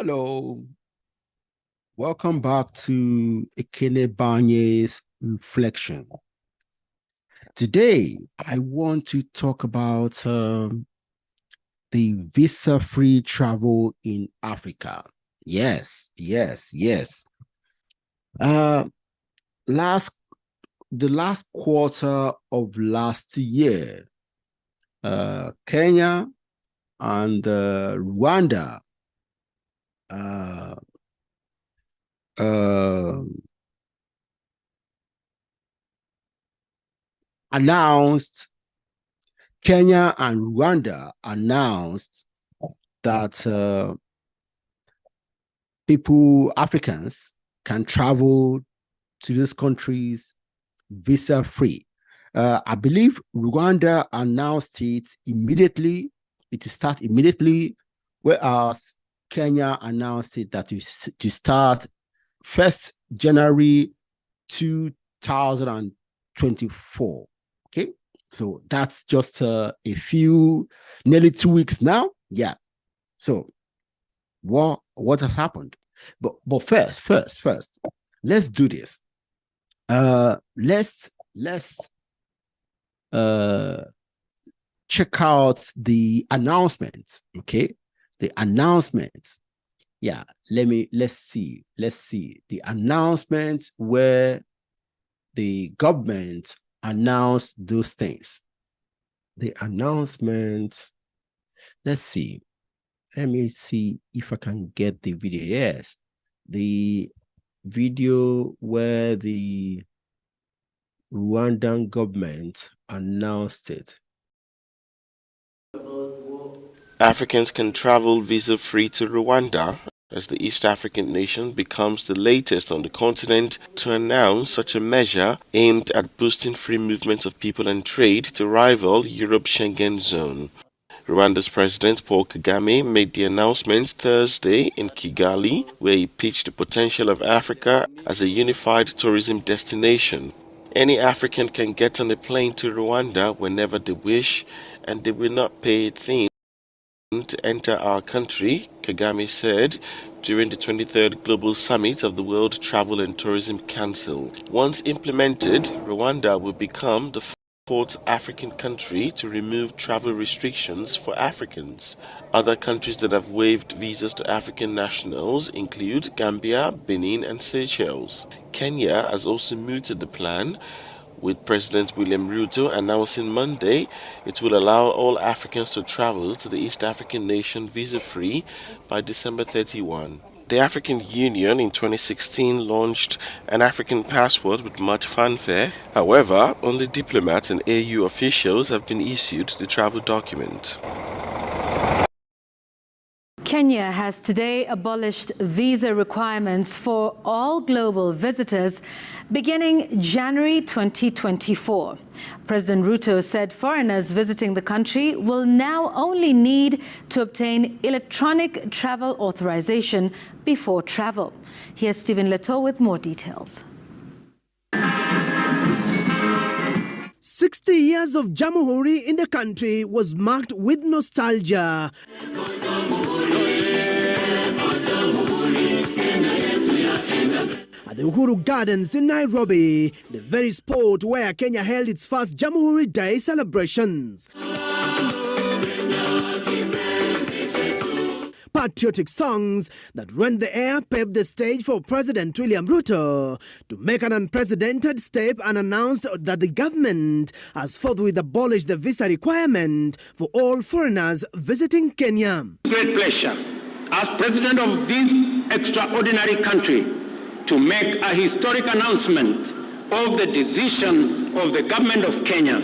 Hello, welcome back to Ekene Banye's Reflection. Today, I want to talk about the visa-free travel in Africa. Yes, yes, yes. Uh, last the last quarter of last year, Kenya and Rwanda uh, uh, announced Kenya and Rwanda announced that Africans, can travel to those countries visa free. I believe Rwanda announced it immediately, it will start immediately, whereas Kenya announced it that to start 1st January 2024. Okay, so that's just nearly 2 weeks now. Yeah. So what has happened? But first, let's do this. Let's uh check out the announcements. Okay, the announcements. Yeah, let's see the announcements where the government announced those things. The announcement. Let's see. Let me see if I can get the video. Yes, the video where the Rwandan government announced it. Africans can travel visa-free to Rwanda as the East African nation becomes the latest on the continent to announce such a measure aimed at boosting free movement of people and trade to rival Europe's Schengen zone. Rwanda's President Paul Kegame made the announcement Thursday in Kigali, where he pitched the potential of Africa as a unified tourism destination. Any African can get on a plane to Rwanda whenever they wish, and they will not pay a thing to enter our country, Kagame said during the 23rd Global Summit of the World Travel and Tourism Council. Once implemented, Rwanda will become the fourth African country to remove travel restrictions for Africans. Other countries that have waived visas to African nationals include Gambia, Benin, and Seychelles. Kenya has also mooted the plan, with President William Ruto announcing Monday it will allow all Africans to travel to the East African nation visa-free by December 31. The African Union in 2016 launched an African passport with much fanfare. However, only diplomats and AU officials have been issued the travel document. Kenya has today abolished visa requirements for all global visitors beginning January 2024. President Ruto said foreigners visiting the country will now only need to obtain electronic travel authorization before travel. Here's Stephen Leto with more details. 60 years of Jamhuri in the country was marked with nostalgia. At the Uhuru Gardens in Nairobi, the very spot where Kenya held its first Jamhuri Day celebrations. Patriotic songs that rent the air paved the stage for President William Ruto to make an unprecedented step and announced that the government has forthwith abolished the visa requirement for all foreigners visiting Kenya. Great pleasure as President of this extraordinary country to make a historic announcement of the decision of the government of Kenya.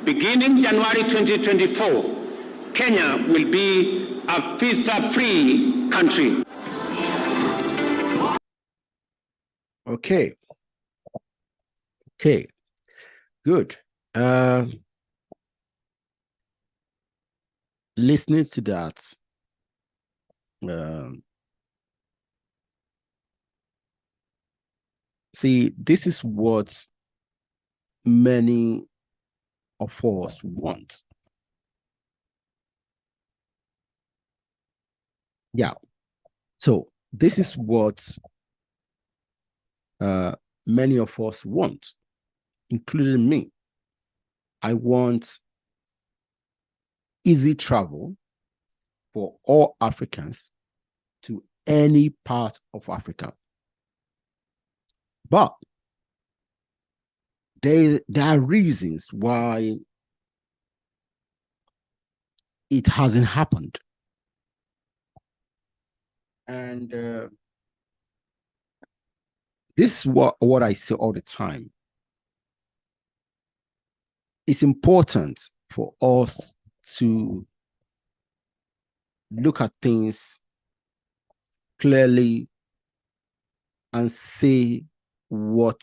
Beginning January 2024, Kenya will be a visa-free country. Okay, good. Listening to that, see, this is what many of us want. Yeah, So this is what many of us want, including me. I want easy travel for all Africans to any part of Africa. But there are reasons why it hasn't happened. And this is what I say all the time. It's important for us to look at things clearly and say what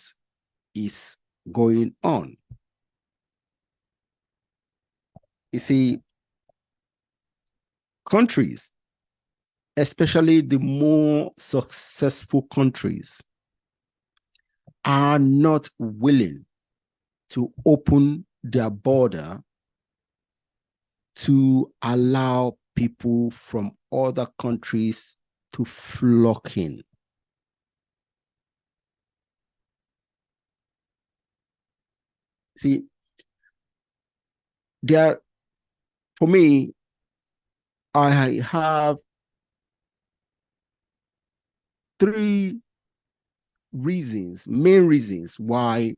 is going on. You see, countries, especially the more successful countries, are not willing to open their border to allow people from other countries to flock in. See, for me, I have three main reasons why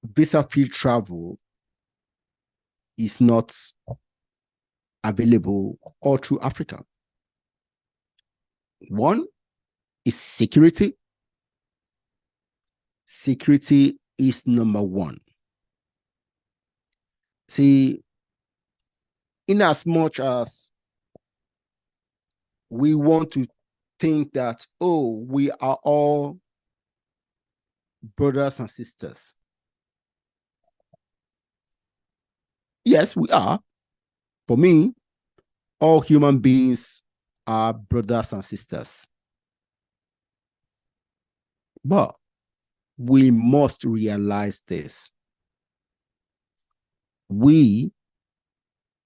visa-free travel is not available all through Africa. One is security. Security is number one. See, in as much as we want to think that, oh, we are all brothers and sisters. Yes, we are. For me, all human beings are brothers and sisters. But we must realize this. We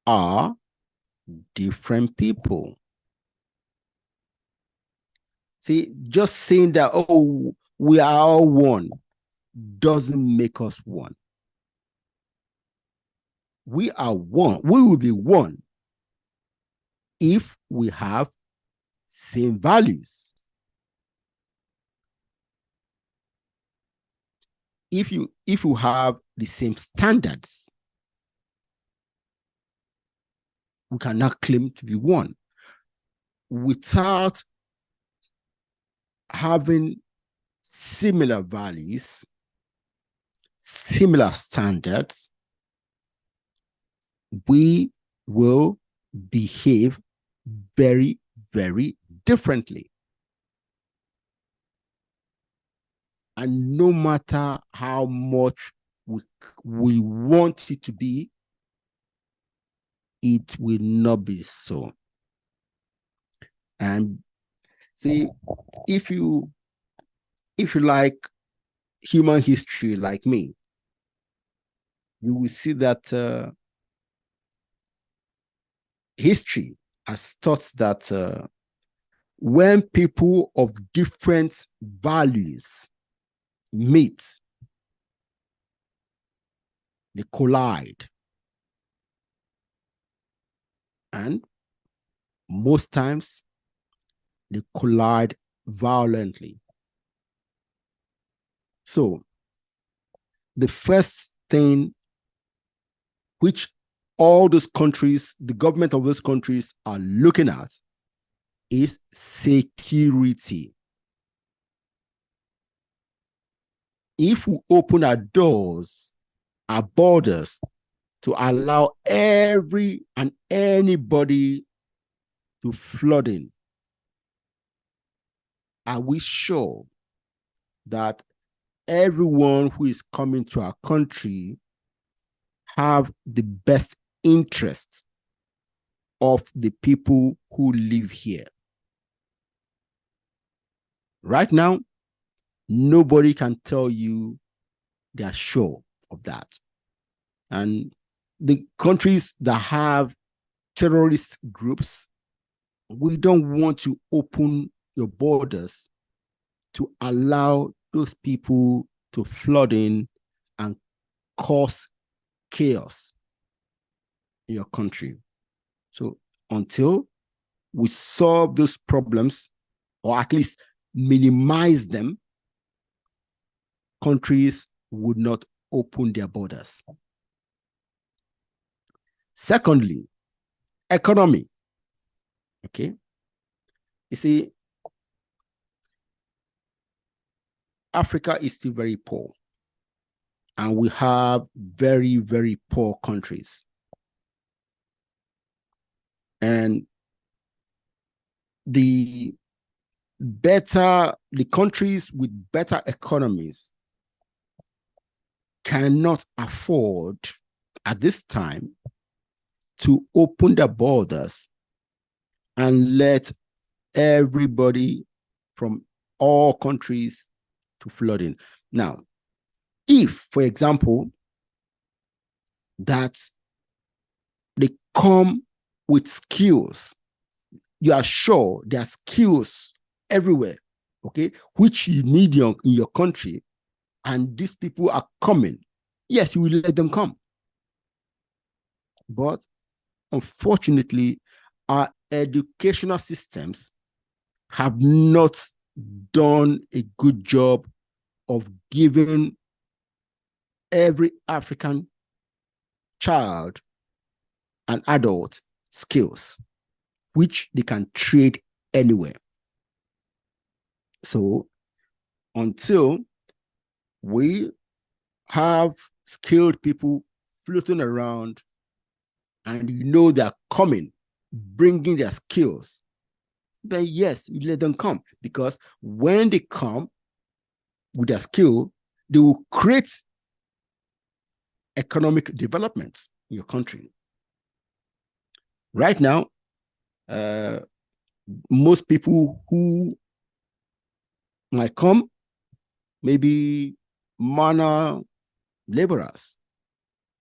are different people. See, just saying that, oh, we are all one doesn't make us one. We are one. We will be one if we have same values. If you have the same standards, we cannot claim to be one. Without having similar values, similar standards, we will behave very, very differently. And no matter how much we want it to be, it will not be so. And see, if you like human history like me, you will see that history has taught that when people of different values meet, they collide. And most times, they collide violently. So, the first thing which all those countries, the government of those countries are looking at is security. If we open our doors, our borders, to allow every and anybody to flood in, are we sure that everyone who is coming to our country have the best interest of the people who live here? Right now, nobody can tell you they are sure of that. And the countries that have terrorist groups we don't want to open your borders to allow those people to flood in and cause chaos in your country. So until we solve those problems, or at least minimize them, countries would not open their borders. Secondly, economy. Okay. You see, Africa is still very poor, and we have very, very poor countries. And the countries with better economies cannot afford at this time to open their borders and let everybody from all countries to flood in. Now, if, for example, that they come with skills, you are sure there are skills everywhere, okay, which you need in your country, and these people are coming, yes, you will let them come. But unfortunately, our educational systems have not done a good job of giving every African child and adult skills, which they can trade anywhere. So until we have skilled people floating around and they're coming, bringing their skills, then yes, you let them come. Because when they come with their skill, they will create economic development in your country. Right now, most people who might come, maybe minor laborers,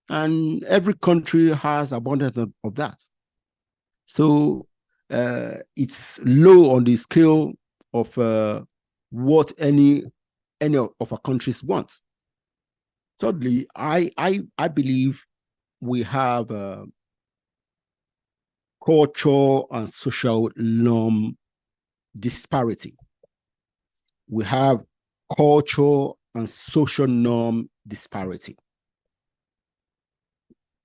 and every country has abundance of that. So it's low on the scale of what any of our countries want. Thirdly, I believe we have cultural and social norm disparity. We have cultural and social norm disparity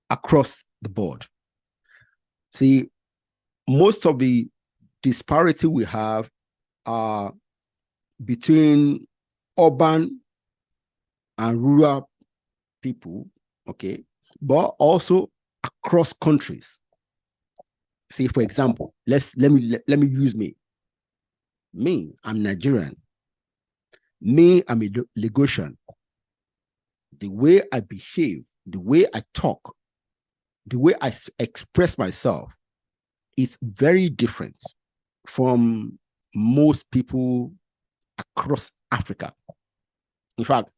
across the board. See, most of the disparity we have are between urban and rural people, okay, but also across countries. See, for example, let me use me. Me, I'm Nigerian. Me, I'm a Lagosian. The way I behave, the way I talk, the way I express myself is very different from most people across Africa. In fact,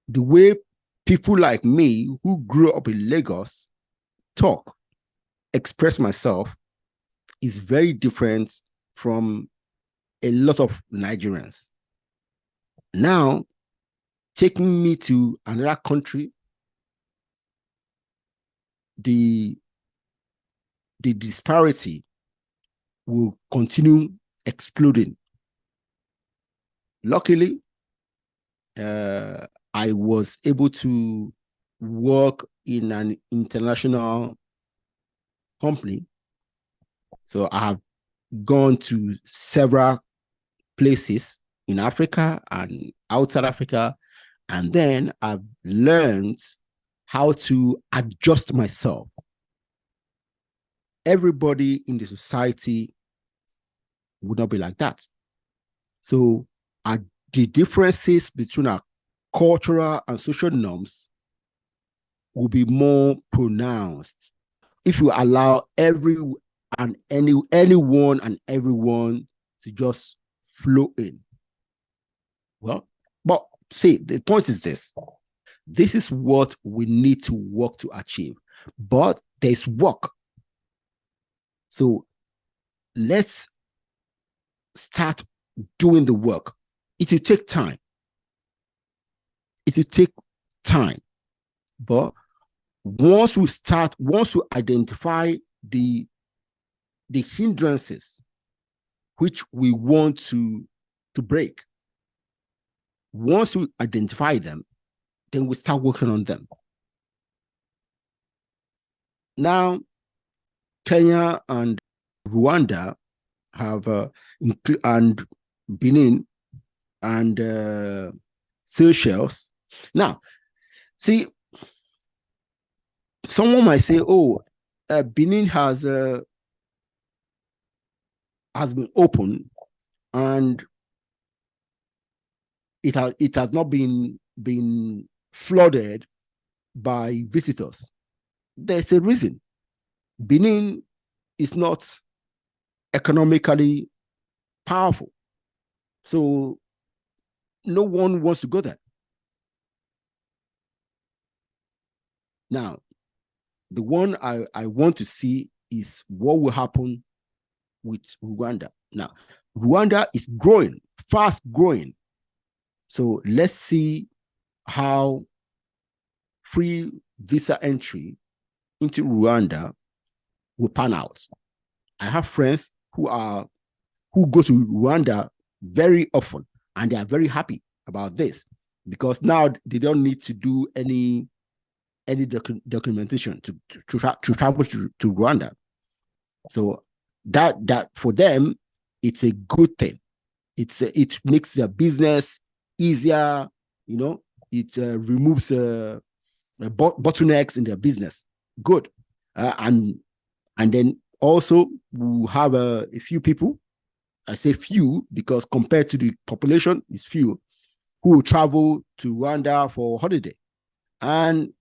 the way people like me who grew up in Lagos talk, express myself is very different from a lot of Nigerians. Now, taking me to another country, the disparity will continue exploding. Luckily, I was able to work in an international company. So I have gone to several places in Africa and outside Africa, and then I've learned how to adjust myself. Everybody in the society would not be like that. So the differences between our cultural and social norms will be more pronounced if you allow anyone and everyone to just flow in. Well, but see, the point is this. This is what we need to work to achieve. But there's work. So let's start doing the work. It will take time. It will take time. But once we identify the hindrances which we want to break, once we identify them, then we start working on them. Now, Kenya and Rwanda have, and Benin and Seychelles. Now, see, someone might say, "Oh, Benin has been open, and it has not been flooded by visitors." There's a reason. Benin is not economically powerful, so no one wants to go there. Now, the one I want to see is what will happen with Rwanda. Now, Rwanda is growing, fast growing. So let's see how free visa entry into Rwanda will pan out. I have friends who go to Rwanda very often, and they are very happy about this because now they don't need to do any documentation to travel to Rwanda. So that for them, it's a good thing. It makes their business easier. It removes bottlenecks in their business. Good, and then also we have a few people. I say few because compared to the population, it's few who travel to Rwanda for holiday. And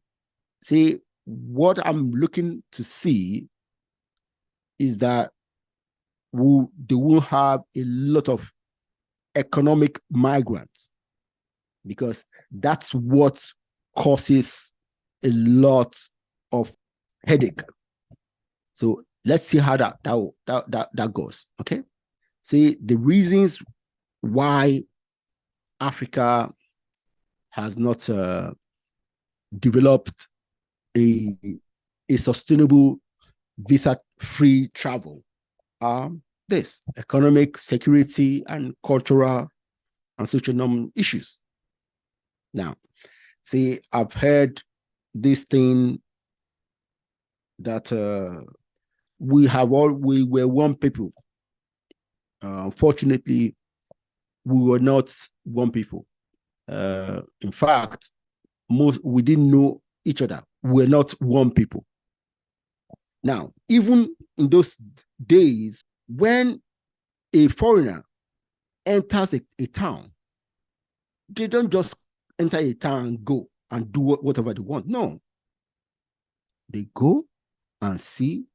see, what I'm looking to see is that they will have a lot of economic migrants because that's what causes a lot of headache. So let's see how that goes. Okay. See, the reasons why Africa has not developed a sustainable visa-free travel are this: economic, security, and cultural and social issues. Now, see, I've heard this thing that we were one people. Unfortunately, we were not one people. In fact, we didn't know each other. We're not one people. Now, even in those days, when a foreigner enters a town, they don't just enter a town and go and do whatever they want. No. They go and see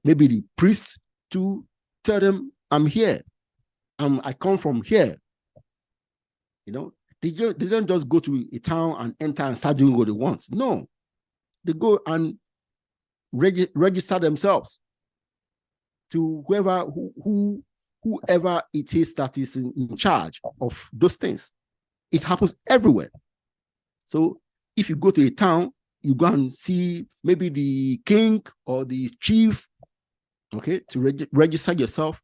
maybe the priest to tell them, I'm here. I come from here. They don't just go to a town and enter and start doing what they want. No. They go and register themselves to whoever it is that is in charge of those things. It happens everywhere. So if you go to a town, you go and see maybe the king or the chief, okay, to register yourself.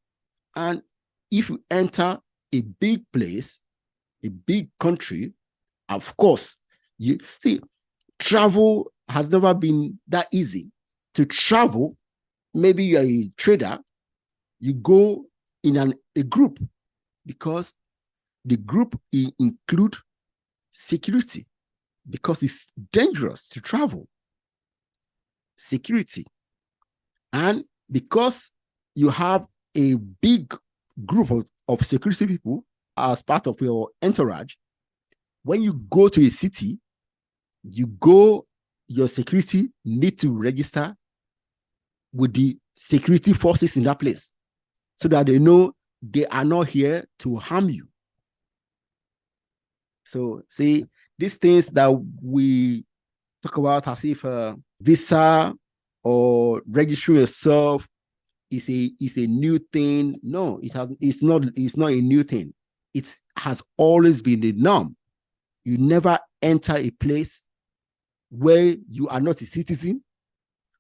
And if you enter a big place, a big country, of course, you see, travel has never been that easy. To travel, maybe you're a trader, you go in a group because the group include security because it's dangerous to travel. Security. And because you have a big group of security people as part of your entourage, when you go to a city, your security need to register with the security forces in that place so that they know they are not here to harm you. So, see, these things that we talk about as if visa or registering yourself is a new thing. No, it's not a new thing. It has always been the norm. You never enter a place where you are not a citizen,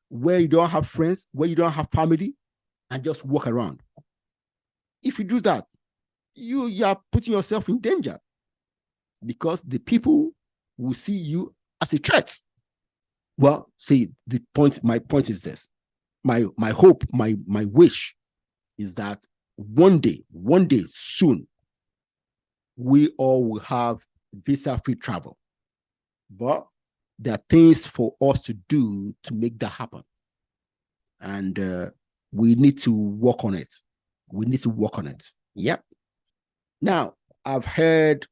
where you don't have friends, where you don't have family, and just walk around. If you do that, you are putting yourself in danger, because the people will see you as a threat. Well, see, my point is this. My hope, my wish is that one day soon, we all will have visa-free travel. But there are things for us to do to make that happen. And we need to work on it. Yep. Now, I've heard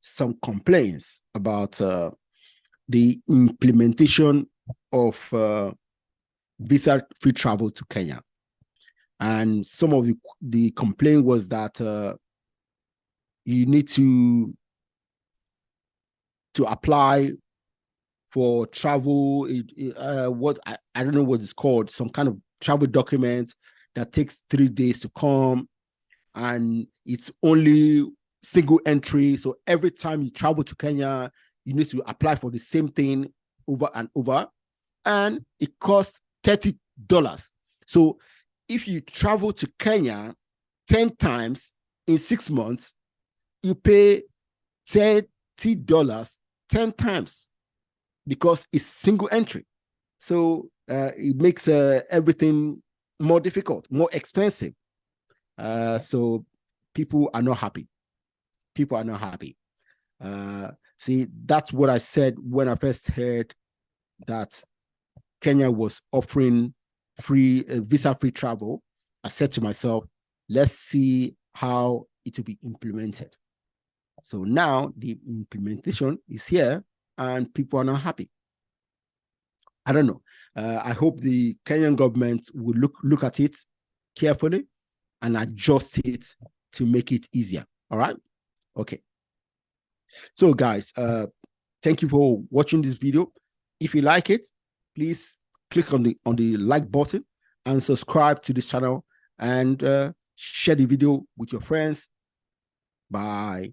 some complaints about the implementation of visa-free travel to Kenya. And some of the complaint was that you need to apply for travel, what I don't know what it's called, some kind of travel document that takes 3 days to come, and it's only single entry. So every time you travel to Kenya, you need to apply for the same thing over and over, and it costs $30. So if you travel to Kenya 10 times in 6 months, you pay $30 10 times, because it's single entry. So it makes everything more difficult, more expensive. So people are not happy. See, that's what I said when I first heard that Kenya was offering visa-free travel. I said to myself, let's see how it will be implemented. So now the implementation is here and people are not happy. I don't know. I hope the Kenyan government will look at it carefully and adjust it to make it easier. All right? Okay. So guys, thank you for watching this video. If you like it, please click on the like button and subscribe to this channel, and share the video with your friends. Bye.